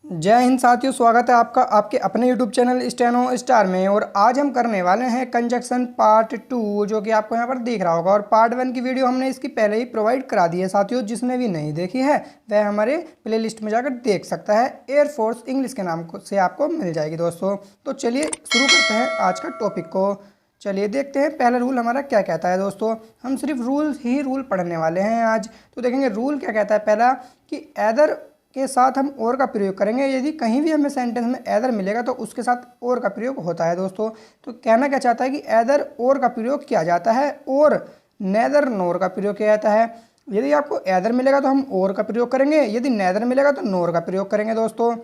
जय हिंद साथियों, स्वागत है आपका आपके अपने YouTube चैनल स्टेनो स्टार में। और आज हम करने वाले हैं कंजक्शन पार्ट 2, जो कि आपको यहाँ पर दिख रहा होगा। और पार्ट 1 की वीडियो हमने इसकी पहले ही प्रोवाइड करा दी है साथियों। जिसने भी नहीं देखी है वह हमारे प्लेलिस्ट में जाकर देख सकता है। एयरफोर्स इंग्लिश के नाम से आपको मिल जाएगी दोस्तों। तो चलिए शुरू करते हैं आज का टॉपिक को। चलिए देखते हैं पहला रूल हमारा क्या कहता है दोस्तों। हम सिर्फ रूल पढ़ने वाले हैं आज। तो देखेंगे रूल क्या कहता है। पहला कि एदर के साथ हम और का प्रयोग करेंगे। यदि कहीं भी हमें सेंटेंस में एदर मिलेगा तो उसके साथ और का प्रयोग होता है दोस्तों। तो कहना क्या चाहता है कि एदर और का प्रयोग किया जाता है और नेदर नोर का प्रयोग किया जाता है। यदि आपको एदर मिलेगा तो हम और का प्रयोग करेंगे, यदि नेदर मिलेगा तो नोर का प्रयोग करेंगे दोस्तों।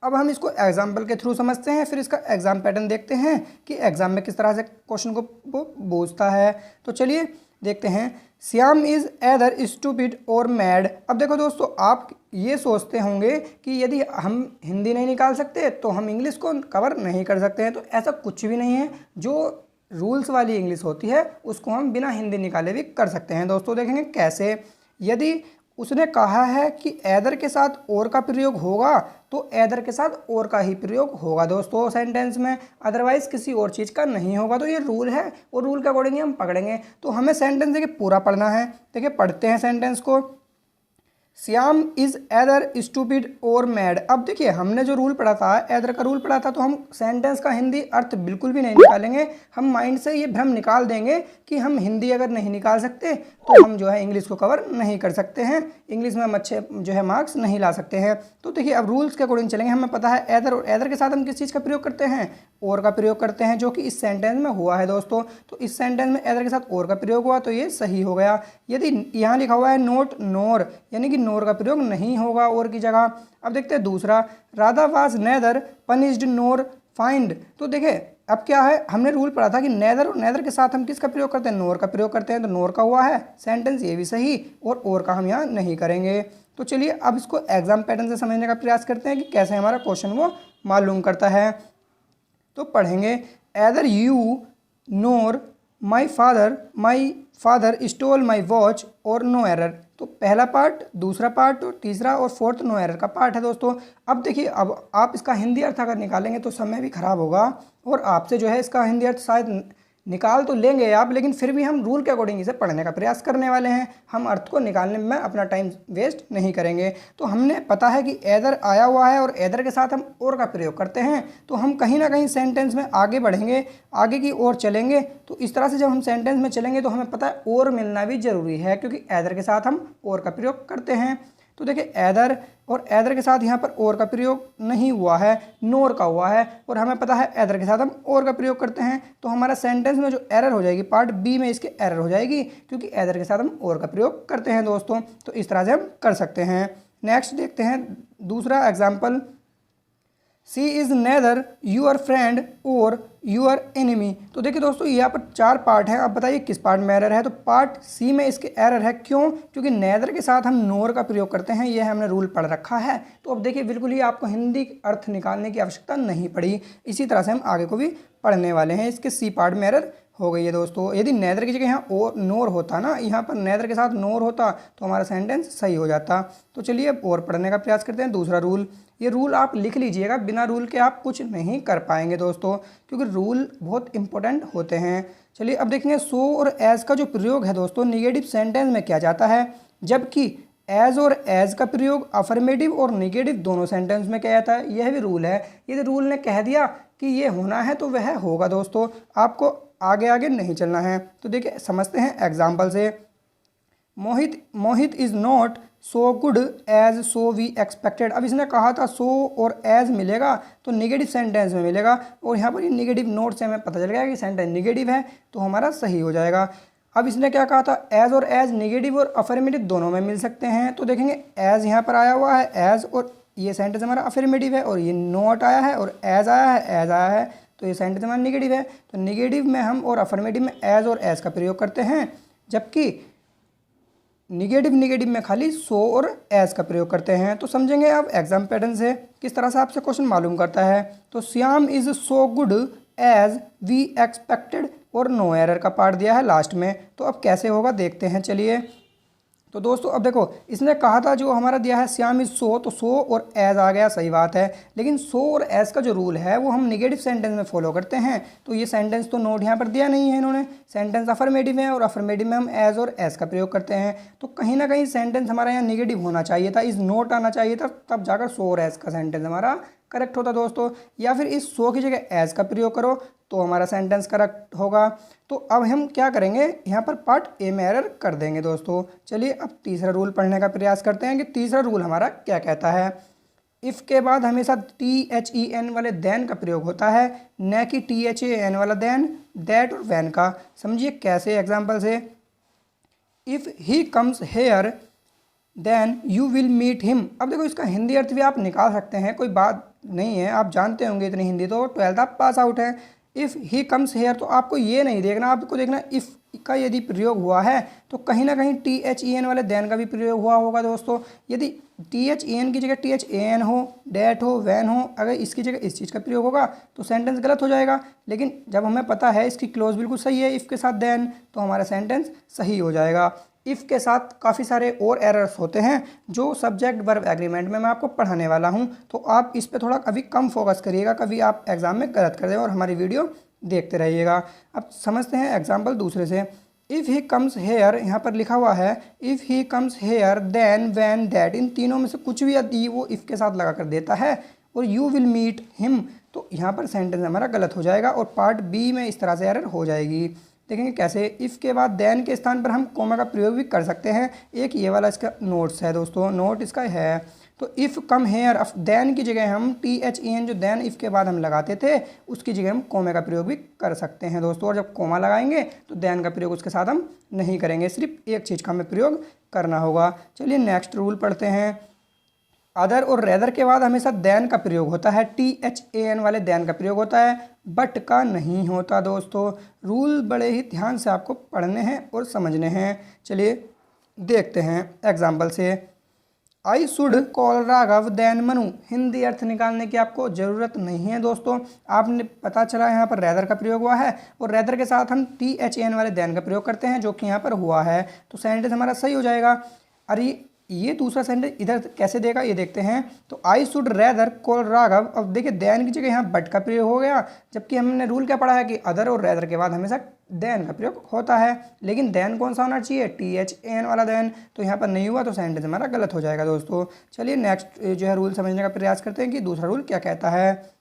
अब हम इसको एग्जाम्पल के थ्रू समझते हैं, फिर इसका एग्जाम पैटर्न देखते हैं कि एग्जाम में किस तरह से क्वेश्चन को पूछता है। तो चलिए देखते हैं। श्याम इज़ एदर स्टूपिड और मैड। अब देखो दोस्तों, आप ये सोचते होंगे कि यदि हम हिंदी नहीं निकाल सकते तो हम इंग्लिश को कवर नहीं कर सकते हैं। तो ऐसा कुछ भी नहीं है। जो रूल्स वाली इंग्लिश होती है उसको हम बिना हिंदी निकाले भी कर सकते हैं दोस्तों। देखेंगे कैसे। यदि उसने कहा है कि एदर के साथ और का प्रयोग होगा तो एदर के साथ और का ही प्रयोग होगा दोस्तों सेंटेंस में, अदरवाइज किसी और चीज़ का नहीं होगा। तो ये रूल है और रूल के अकॉर्डिंग हम पकड़ेंगे। तो हमें सेंटेंस देखिए पूरा पढ़ना है। देखिए पढ़ते हैं सेंटेंस को। श्याम इज़ एदर स्टूपिड और मैड। अब देखिए हमने जो रूल पढ़ा था, एदर का रूल पढ़ा था, तो हम सेंटेंस का हिंदी अर्थ बिल्कुल भी नहीं निकालेंगे। हम माइंड से ये भ्रम निकाल देंगे कि हम हिंदी अगर नहीं निकाल सकते तो हम जो है इंग्लिश को कवर नहीं कर सकते हैं, इंग्लिश में हम अच्छे जो है मार्क्स नहीं ला सकते हैं। तो देखिए अब रूल्स के अकॉर्डिंग चलेंगे। हमें पता है एदर, और एदर के साथ हम किस चीज़ का प्रयोग करते हैं, और का प्रयोग करते हैं, जो कि इस सेंटेंस में हुआ है दोस्तों। तो इस सेंटेंस में एदर के साथ और का प्रयोग हुआ तो ये सही हो गया। यदि यहाँ लिखा हुआ है नोट नोर, यानी कि नोर का प्रयोग नहीं होगा और की जगह। अब देखते हैं दूसरा, Radha was neither punished nor fined. तो देखिए अब क्या है, हमने रूल पढ़ा था कि नेदर और नेदर के साथ हम किसका प्रयोग करते हैं, नोर का प्रयोग करते हैं। तो नोर का हुआ है सेंटेंस, ये भी सही, और का हम यहाँ नहीं करेंगे। तो चलिए अब इसको एग्जाम पैटर्न से समझने का प्रयास करते हैं कि कैसे हमारा क्वेश्चन वो मालूम करता है। तो पढ़ेंगे, either you NOR my father stole my watch और नो एरर। तो पहला पार्ट, दूसरा पार्ट और तीसरा और फोर्थ नो एरर का पार्ट है दोस्तों। अब देखिए, अब आप इसका हिंदी अर्थ अगर निकालेंगे तो समय भी खराब होगा और आपसे जो है इसका हिंदी अर्थ शायद निकाल तो लेंगे आप, लेकिन फिर भी हम रूल के अकॉर्डिंग इसे पढ़ने का प्रयास करने वाले हैं। हम अर्थ को निकालने में अपना टाइम वेस्ट नहीं करेंगे। तो हमने पता है कि एदर आया हुआ है और एदर के साथ हम और का प्रयोग करते हैं। तो हम कहीं ना कहीं सेंटेंस में आगे बढ़ेंगे, आगे की ओर चलेंगे। तो इस तरह से जब हम सेंटेंस में चलेंगे तो हमें पता है और मिलना भी ज़रूरी है, क्योंकि एदर के साथ हम और का प्रयोग करते हैं। तो देखिए एदर, और एदर के साथ यहाँ पर और का प्रयोग नहीं हुआ है, नोर का हुआ है। और हमें पता है एदर के साथ हम और का प्रयोग करते हैं। तो हमारा सेंटेंस में जो एरर हो जाएगी, पार्ट बी में इसके एरर हो जाएगी, क्योंकि एदर के साथ हम और का प्रयोग करते हैं दोस्तों। तो इस तरह से हम कर सकते हैं। नेक्स्ट देखते हैं दूसरा example, she is neither your friend और यूअर एनिमी। तो देखिए दोस्तों, यहाँ पर 4 पार्ट हैं। अब बताइए किस पार्ट में एरर है। तो पार्ट सी में इसके एरर है। क्यों? क्योंकि नेदर के साथ हम नोर का प्रयोग करते हैं, यह हमने रूल पढ़ रखा है। तो अब देखिए बिल्कुल ही आपको हिंदी अर्थ निकालने की आवश्यकता नहीं पड़ी। इसी तरह से हम आगे को भी पढ़ने वाले हैं। इसके सी पार्ट में एरर हो गई है दोस्तों। यदि नेदर की जगह यहाँ और नोर होता ना, यहाँ पर नेदर के साथ नोर होता तो हमारा सेंटेंस सही हो जाता। तो चलिए अब और पढ़ने का प्रयास करते हैं। दूसरा रूल, ये रूल आप लिख लीजिएगा, बिना रूल के आप कुछ नहीं कर पाएंगे दोस्तों, क्योंकि रूल बहुत इंपॉर्टेंट होते हैं। चलिए अब देखेंगे, सो और एज का जो प्रयोग है दोस्तों निगेटिव सेंटेंस में किया जाता है, जबकि एज और एज का प्रयोग अफर्मेटिव और निगेटिव दोनों सेंटेंस में किया जाता है। यह भी रूल है। यदि रूल ने कह दिया कि ये होना है तो वह होगा दोस्तों, आपको आगे आगे नहीं चलना है। तो देखिए समझते हैं एग्जाम्पल से। Mohit is not so good as so we expected. अब इसने कहा था सो और एज मिलेगा तो निगेटिव सेंटेंस में मिलेगा, और यहाँ पर ये निगेटिव नोट से हमें पता चल गया कि सेंटेंस निगेटिव है, तो हमारा सही हो जाएगा। अब इसने क्या कहा था, एज और एज निगेटिव और अफर्मेटिव दोनों में मिल सकते हैं। तो देखेंगे एज यहाँ पर आया हुआ है, एज, और ये सेंटेंस हमारा अफर्मेटिव है, और ये नॉट आया है और एज आया है, एज आया है, तो ये सेंटेंस हमारा निगेटिव है। तो निगेटिव में हम और अफर्मेटिव में एज और एज का प्रयोग करते हैं, जबकि निगेटिव में खाली सो और एज का प्रयोग करते हैं। तो समझेंगे आप एग्जाम पैटर्न से किस तरह से आपसे क्वेश्चन मालूम करता है। तो Shyam is so good as we expected, और नो एरर का पार्ट दिया है लास्ट में। तो अब कैसे होगा देखते हैं। चलिए तो दोस्तों अब देखो, इसने कहा था जो हमारा दिया है श्याम इज सो, तो सो और एज आ गया, सही बात है। लेकिन सो और एज का जो रूल है वो हम निगेटिव सेंटेंस में फॉलो करते हैं। तो ये सेंटेंस तो नोट यहाँ पर दिया नहीं है इन्होंने। सेंटेंस अफर्मेटिव है और अफर्मेटिव में हम एज और एज का प्रयोग करते हैं। तो कहीं ना कहीं सेंटेंस हमारा यहाँ निगेटिव होना चाहिए था, इस नोट आना चाहिए था, तब जाकर सो और एज का सेंटेंस हमारा करेक्ट होता दोस्तों। या फिर इस सो की जगह एज का प्रयोग करो तो हमारा सेंटेंस करेक्ट होगा। तो अब हम क्या करेंगे, यहाँ पर पार्ट ए में एरर कर देंगे दोस्तों। चलिए अब तीसरा रूल पढ़ने का प्रयास करते हैं कि तीसरा रूल हमारा क्या कहता है। इफ़ के बाद हमेशा THEN वाले देन का प्रयोग होता है, न कि THAN वाला देन, दैट और वैन का। समझिए कैसे, एग्जाम्पल से, if he comes here then you will meet him. अब देखो इसका हिंदी अर्थ भी आप निकाल सकते हैं, कोई बात नहीं है, आप जानते होंगे इतनी हिंदी, तो 12th आप पास आउट है। इफ़ ही कम्स हेयर, तो आपको ये नहीं देखना, आपको देखना इफ़ का यदि प्रयोग हुआ है तो कहीं ना कहीं THEN वाले देन का भी प्रयोग हुआ होगा दोस्तों। यदि THEN की जगह THAN हो, डैट हो, वैन हो, अगर इसकी जगह इस चीज़ का प्रयोग होगा तो सेंटेंस गलत हो जाएगा। लेकिन जब हमें पता है इसकी क्लोज बिल्कुल सही है इफ़ के साथ देन, तो हमारा सेंटेंस सही हो जाएगा। इफ़ के साथ काफ़ी सारे और एरर्स होते हैं जो सब्जेक्ट वर्ब एग्रीमेंट में मैं आपको पढ़ाने वाला हूं, तो आप इस पे थोड़ा कभी कम फोकस करिएगा, कभी आप एग्ज़ाम में गलत कर दें, और हमारी वीडियो देखते रहिएगा। अब समझते हैं एग्जाम्पल दूसरे से। इफ़ ही कम्स हेयर, यहाँ पर लिखा हुआ है if he comes here then van that, इन तीनों में से कुछ भी यदि वो इफ़ के साथ लगा कर देता है और यू विल मीट हिम, तो यहाँ पर सेंटेंस हमारा गलत हो जाएगा और पार्ट बी में इस तरह से एरर हो जाएगी। देखेंगे कैसे, इफ़ के बाद देन के स्थान पर हम कोमा का प्रयोग भी कर सकते हैं। एक ये वाला इसका नोट्स है दोस्तों, नोट इसका है। तो इफ़ कम हेयर, अब देन की जगह हम THEN जो देन इफ़ के बाद हम लगाते थे उसकी जगह हम कोमे का प्रयोग भी कर सकते हैं दोस्तों। और जब कोमा लगाएंगे तो देन का प्रयोग उसके साथ हम नहीं करेंगे, सिर्फ एक चीज़ का हमें प्रयोग करना होगा। चलिए नेक्स्ट रूल पढ़ते हैं। अदर और रेदर के बाद हमेशा देन का प्रयोग होता है, THAN वाले देन का प्रयोग होता है, बट का नहीं होता दोस्तों। रूल बड़े ही ध्यान से आपको पढ़ने हैं और समझने हैं। चलिए देखते हैं एग्जाम्पल से। I should call Raghav then Manu, Hindi अर्थ निकालने की आपको ज़रूरत नहीं है दोस्तों। आपने पता चला यहाँ पर रेदर का प्रयोग हुआ है और रेदर के साथ हम THAN वाले देन का प्रयोग करते हैं, जो कि यहाँ पर हुआ है, तो सेंटेंस हमारा सही हो जाएगा। अरे ये दूसरा सेंटेंस इधर कैसे देगा ये देखते हैं। तो I should rather call Raghav, अब देखिए देन की जगह यहाँ बट का प्रयोग हो गया, जबकि हमने रूल क्या पढ़ा है कि अदर और रेदर के बाद हमेशा देन का प्रयोग होता है। लेकिन देन कौन सा होना चाहिए, THAN वाला देन, तो यहाँ पर नहीं हुआ, तो सेंटेंस हमारा गलत हो जाएगा दोस्तों। चलिए नेक्स्ट जो है रूल समझने का प्रयास करते हैं कि दूसरा रूल क्या कहता है।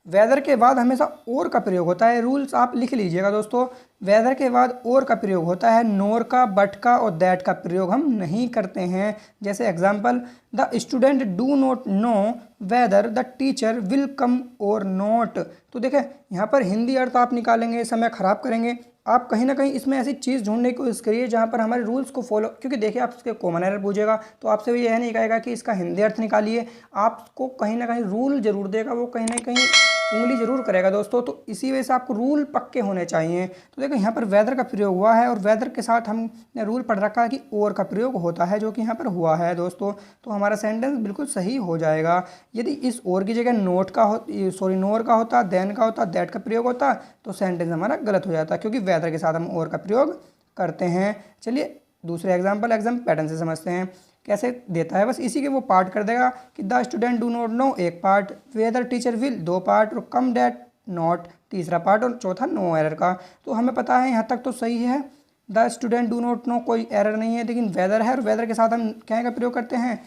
वेदर के बाद हमेशा और का प्रयोग होता है, रूल्स आप लिख लीजिएगा दोस्तों। वेदर के बाद और का प्रयोग होता है, नोर का, बट का और दैट का प्रयोग हम नहीं करते हैं। जैसे example, the student do not know whether the teacher will come और नॉट। तो देखें यहाँ पर हिंदी अर्थ आप निकालेंगे, समय खराब करेंगे, आप कहीं ना कहीं इसमें ऐसी चीज़ ढूंढने की कोशिश करिए जहाँ पर हमारे रूल्स को फॉलो, क्योंकि देखिए आप इसके कॉमन एरर पूछेगा तो आपसे भी यह नहीं कहेगा कि इसका हिंदी अर्थ निकालिए, आपको कहीं ना कहीं रूल जरूर देगा, वो कहीं ना कहीं उंगली जरूर करेगा दोस्तों। तो इसी वजह से आपको रूल पक्के होने चाहिए। तो देखो यहाँ पर वेदर का प्रयोग हुआ है और वेदर के साथ हमने रूल पढ़ रखा है कि और का प्रयोग होता है, जो कि यहाँ पर हुआ है दोस्तों, तो हमारा सेंटेंस बिल्कुल सही हो जाएगा। यदि इस और की जगह नोट का नोर का होता, देन का होता, दैट का प्रयोग होता, तो सेंटेंस हमारा गलत हो जाता, क्योंकि वेदर के साथ हम और का प्रयोग करते हैं। चलिए दूसरे एग्जाम पैटर्न से समझते हैं कैसे देता है। बस इसी के वो पार्ट कर देगा कि the student do not know एक पार्ट, वेदर टीचर विल दो पार्ट, और कम डैट नॉट तीसरा पार्ट, और चौथा नो एरर का। तो हमें पता है यहाँ तक तो सही है, the student do not know कोई एरर नहीं है, लेकिन वेदर है और वेदर के साथ हम क्या का प्रयोग करते हैं,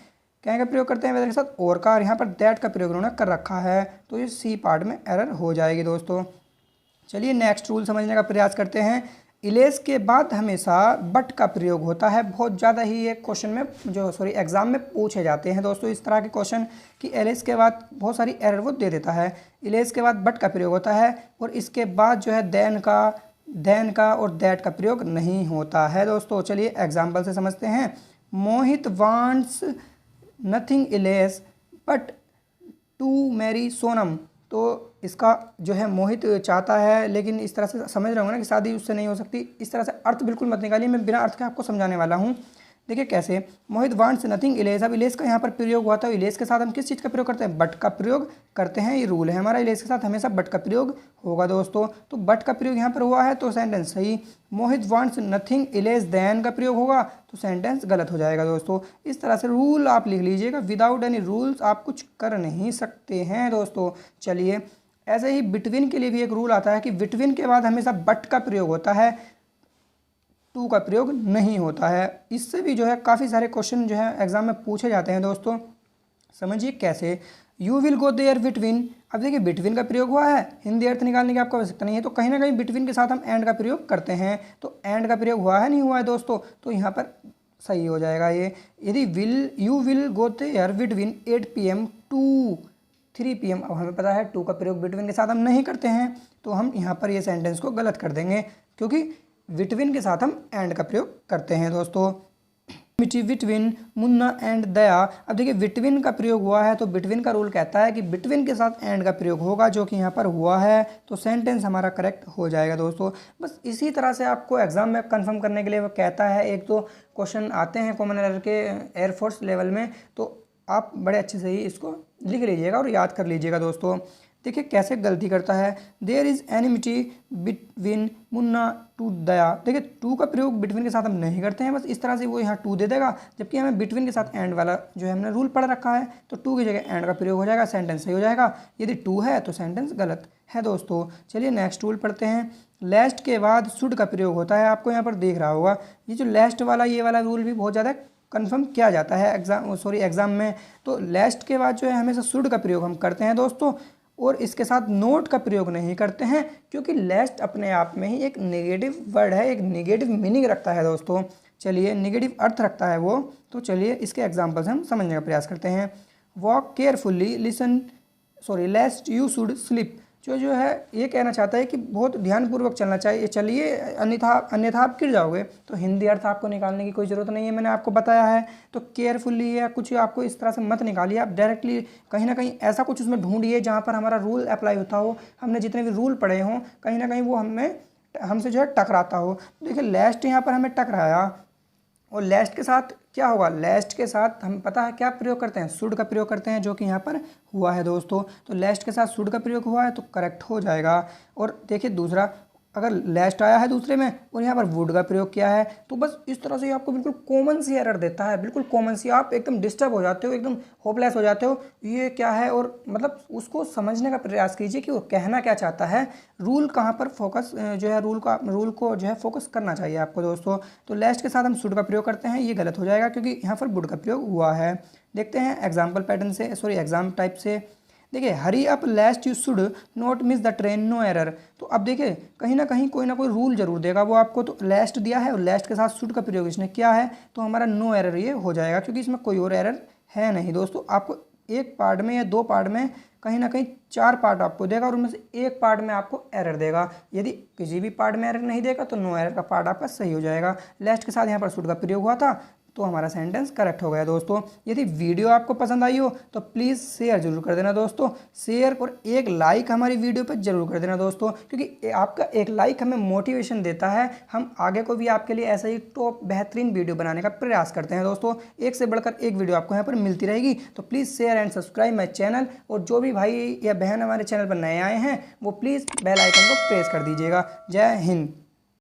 क्या का प्रयोग करते हैं वेदर के साथ और का, और यहाँ पर दैट का प्रयोग उन्होंने कर रखा है, तो ये सी पार्ट में एरर हो जाएगी दोस्तों। चलिए नेक्स्ट रूल समझने का प्रयास करते हैं। इलेज के बाद हमेशा बट का प्रयोग होता है, बहुत ज़्यादा ही ये क्वेश्चन में एग्जाम में पूछे जाते हैं दोस्तों इस तरह के क्वेश्चन कि इलेज के बाद बहुत सारी एरर वो दे देता है। इलेज के बाद बट का प्रयोग होता है और इसके बाद जो है देन का और दैट का प्रयोग नहीं होता है दोस्तों। चलिए एग्जाम्पल से समझते हैं। Mohit wants nothing else but to marry Sonam, तो इसका जो है मोहित चाहता है, लेकिन इस तरह से समझ रहे होंगे ना कि शादी उससे नहीं हो सकती, इस तरह से अर्थ बिल्कुल मत निकालिए, मैं बिना अर्थ के आपको समझाने वाला हूँ। देखिए कैसे, मोहित वांट्स नथिंग इलेज। अब इलेज का यहाँ पर प्रयोग हुआ था, इलेज के साथ हम किस चीज़ का प्रयोग करते हैं, बट का प्रयोग करते हैं। ये रूल है हमारा, इलेज के साथ हमेशा बट का प्रयोग होगा दोस्तों। तो बट का प्रयोग यहाँ पर हुआ है तो सेंटेंस सही। मोहित वांट्स नथिंग इलेज देन का प्रयोग होगा तो सेंटेंस गलत हो जाएगा दोस्तों। इस तरह से रूल आप लिख लीजिएगा, विदाउट एनी रूल्स आप कुछ कर नहीं सकते हैं दोस्तों। चलिए, ऐसे ही बिटवीन के लिए भी एक रूल आता है कि बिटवीन के बाद हमेशा बट का प्रयोग होता है, टू का प्रयोग नहीं होता है। इससे भी जो है काफ़ी सारे क्वेश्चन जो है एग्जाम में पूछे जाते हैं दोस्तों। समझिए कैसे, you will go there between. अब देखिए बिटवीन का प्रयोग हुआ है, हिंदी अर्थ निकालने की आपको आवश्यकता नहीं है, तो कहीं ना कहीं बिटवीन के साथ हम एंड का प्रयोग करते हैं। तो एंड का प्रयोग हुआ है नहीं हुआ है दोस्तों, तो यहाँ पर सही हो जाएगा ये। यदि you will go there between 8 PM to 3 PM, अब हमें पता है टू का प्रयोग बिटवीन के साथ हम नहीं करते हैं, तो हम यहाँ पर ये सेंटेंस को गलत कर देंगे, क्योंकि बिटवीन के साथ हम एंड का प्रयोग करते हैं दोस्तों। बिटवीन मुन्ना एंड दया। अब देखिए बिटवीन का प्रयोग हुआ है तो बिटवीन का रूल कहता है कि बिटवीन के साथ एंड का प्रयोग होगा, जो कि यहाँ पर हुआ है, तो सेंटेंस हमारा करेक्ट हो जाएगा दोस्तों। बस इसी तरह से आपको एग्जाम में कंफर्म करने के लिए वो कहता है, एक तो क्वेश्चन आते हैं कॉमन एरर के एयरफोर्स लेवल में, तो आप बड़े अच्छे से ही इसको लिख लीजिएगा और याद कर लीजिएगा दोस्तों। देखिए कैसे गलती करता है, there is enmity between Munna to Daya. देखिए टू का प्रयोग बिटवीन के साथ हम नहीं करते हैं, बस इस तरह से वो यहाँ टू दे देगा, जबकि हमें बिटवीन के साथ एंड वाला जो है हमने रूल पढ़ रखा है, तो टू की जगह एंड का प्रयोग हो जाएगा, सेंटेंस सही हो जाएगा। यदि टू है तो सेंटेंस गलत है दोस्तों। चलिए नेक्स्ट रूल पढ़ते हैं। लास्ट के बाद शुड का प्रयोग होता है, आपको यहाँ पर देख रहा होगा, ये जो लास्ट वाला ये वाला रूल भी बहुत ज़्यादा कंफर्म किया जाता है एग्जाम में। तो लास्ट के बाद जो है हमेशा शुड का प्रयोग हम करते हैं दोस्तों, और इसके साथ नोट का प्रयोग नहीं करते हैं, क्योंकि लास्ट अपने आप में ही एक नेगेटिव वर्ड है, एक नेगेटिव मीनिंग रखता है दोस्तों। चलिए नेगेटिव अर्थ रखता है वो, तो चलिए इसके एग्जाम्पल्स हम समझने का प्रयास करते हैं। Walk carefully listen लेस्ट you should slip. जो है ये कहना चाहता है कि बहुत ध्यानपूर्वक चलना चाहिए, चलिए अन्यथा आप गिर जाओगे। तो हिंदी अर्थ आपको निकालने की कोई ज़रूरत नहीं है, मैंने आपको बताया है। तो केयरफुली या कुछ आपको इस तरह से मत निकालिए, आप डायरेक्टली कहीं ना कहीं ऐसा कुछ उसमें ढूंढिए जहाँ पर हमारा रूल अप्लाई होता हो, हमने जितने भी रूल पढ़े हों कहीं ना कहीं वो हमसे जो है टकराता हो। देखिए लास्ट यहाँ पर हमें टकराया, और लास्ट के साथ क्या होगा, लास्ट के साथ हम पता है क्या प्रयोग करते हैं, शुड का प्रयोग करते हैं, जो कि यहाँ पर हुआ है दोस्तों। तो लास्ट के साथ शुड का प्रयोग हुआ है तो करेक्ट हो जाएगा। और देखिए दूसरा, अगर लास्ट आया है दूसरे में और यहाँ पर वुड का प्रयोग किया है, तो बस इस तरह से आपको बिल्कुल कॉमन सी एरर देता है, बिल्कुल कॉमन सी, आप एकदम डिस्टर्ब हो जाते हो, एकदम होपलेस हो जाते हो, ये क्या है। और मतलब उसको समझने का प्रयास कीजिए कि वो कहना क्या चाहता है, रूल कहाँ पर फोकस जो है रूल को जो है फोकस करना चाहिए आपको दोस्तों। तो लास्ट के साथ हम शुड का प्रयोग करते हैं, ये गलत हो जाएगा क्योंकि यहाँ पर वुड का प्रयोग हुआ है। देखते हैं एग्जाम्पल पैटर्न से, एग्जाम टाइप से। देखिए hurry up last you should not miss the train, no error. तो अब देखिए कहीं ना कहीं कोई ना कोई रूल जरूर देगा वो आपको। तो लास्ट दिया है और लास्ट के साथ शुड का प्रयोग इसने किया है, तो हमारा नो एरर ये हो जाएगा, क्योंकि इसमें कोई और एरर है नहीं दोस्तों। आपको एक पार्ट में या दो पार्ट में कहीं ना कहीं 4 पार्ट आपको देगा, और उनमें से एक पार्ट में आपको एरर देगा। यदि किसी भी पार्ट में एरर नहीं देगा तो नो एरर का पार्ट आपका सही हो जाएगा। लास्ट के साथ यहाँ पर शुड का प्रयोग हुआ था, तो हमारा सेंटेंस करेक्ट हो गया दोस्तों। यदि वीडियो आपको पसंद आई हो तो प्लीज़ शेयर जरूर कर देना दोस्तों, शेयर और एक लाइक हमारी वीडियो पर जरूर कर देना दोस्तों, क्योंकि आपका एक लाइक हमें मोटिवेशन देता है, हम आगे को भी आपके लिए ऐसा ही टॉप बेहतरीन वीडियो बनाने का प्रयास करते हैं दोस्तों। एक से बढ़कर एक वीडियो आपको यहाँ पर मिलती रहेगी, तो please share and subscribe my channel. और जो भी भाई या बहन हमारे चैनल पर नए आए हैं वो प्लीज़ बेल आइकन को प्रेस कर दीजिएगा। जय हिंद।